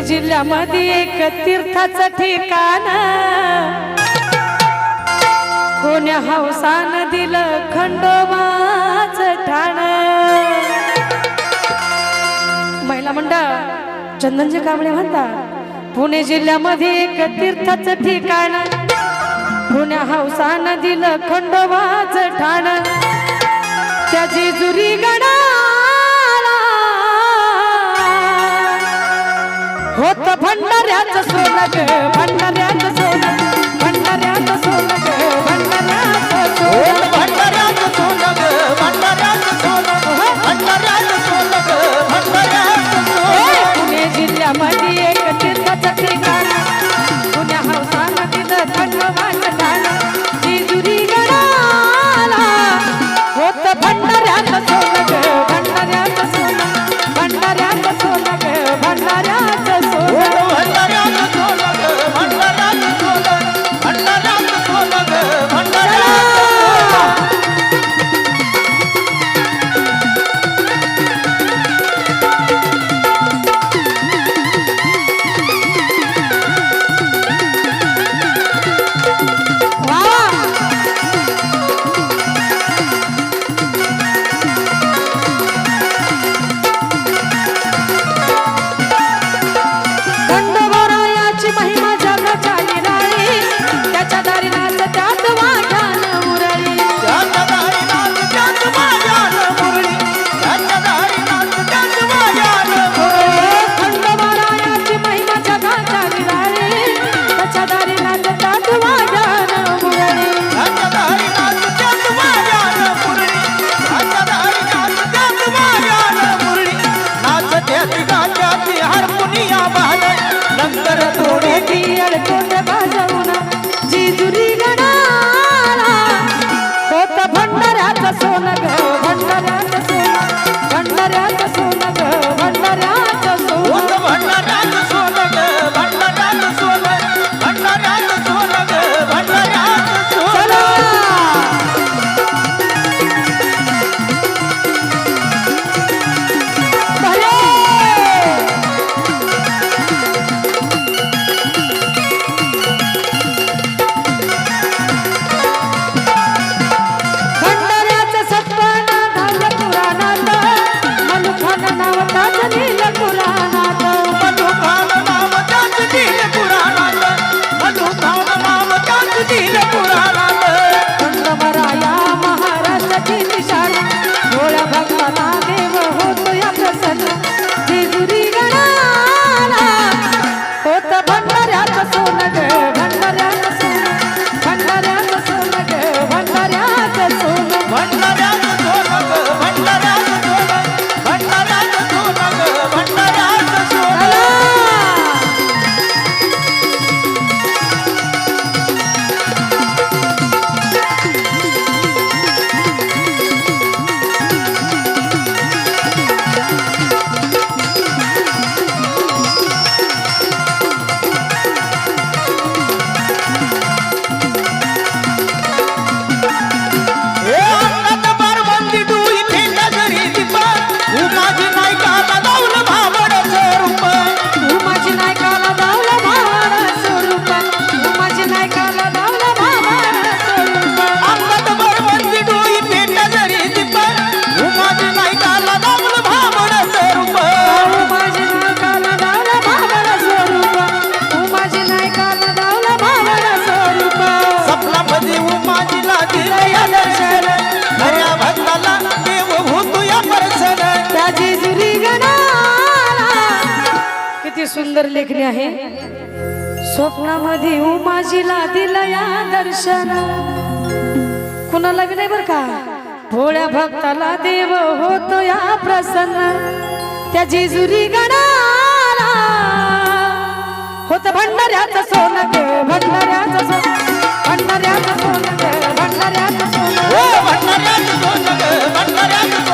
पुणे जिल्ह्यामध्ये एक तीर्थाचं ठिकाण कोण्या हौसानं दिलं खंडोबाचं ठाण। महिला मंडळ चंदनजी कांबळे म्हणतात पुणे जिल्ह्यामध्ये एक तीर्थाचं ठिकाण कोण्या हौसानं दिलं खंडोबाचं ठाण। त्या जेजुरी गडाला होत भंडाऱ्याचं सोनं ग, भंडाऱ्याचं सोनं, भंडाऱ्याचं सोनं ग, भंडाऱ्याचं सोनं, भंडाऱ्याचं सोनं ग, भंडाऱ्याचं सोनं, भंडाऱ्याचं सोनं ग, भंडाऱ्याचं सोनं। पुणे जिल्ह्यामध्ये एक तीर्थाचं ठिकाण पुण्या हौसानं दिलं खंडोबाचं ठाण। जेजुरी गडाला होत भंडाऱ्याचं सोनं ग, भंडाऱ्याचं सोनं, भंडाऱ्याचं सोनं ग, भंडाऱ्याचं सोनं, भंडाऱ्याचं सोनं ग, भंडाऱ्याचं सोनं, भंडाऱ्याचं सोनं ग, भंडाऱ्याचं सोनं। महिमा जगाच्या निराळी त्याच्या दारी नाच त्यात वाघान मुरळी, त्याच्या दारी नाच त्यात वाघान मुरळी, त्याच्या दारी नाच त्यात वाघान मुरळी। खंडोबारायाची महिमा जगाच्या निराळी त्याच्या दारी नाच त्यात वाघान मुरळी, त्याच्या दारी नाच त्यात वाघान मुरळी, त्याच्या दारी नाच त्यात वाघान मुरळी। नाच त्याची गात्याची हार्मोनिया वाजय नंतर थोडी अडकोट बाजवून जेजुरी गडाला होत भंडाऱ्याचं सोनं ग, भंडाऱ्याचं सोनं, भंडाऱ्याचं सोनं ग, भंडाऱ्याचं सोनं, भंडाऱ्याचं सोनं ग, भंडाऱ्याचं सोनं, भंडाऱ्याचं सोनं ग, भंडाऱ्याचं सोनं। सुंदर लेखणी आहे। स्वप्नामध्ये उमाजीला दिलं या दर्शन, कुणाला बी नाही बर का, भोळ्या भक्ताला देव होतो या प्रसन्न। त्या जेजुरी गडाला होत भंडाऱ्याचं सोनं ग, भंडाऱ्याचं सोनं, भंडाऱ्याचं सोनं ग, भंडाऱ्याचं सोनं, भंडाऱ्याचं सोनं ग, भंडाऱ्याचं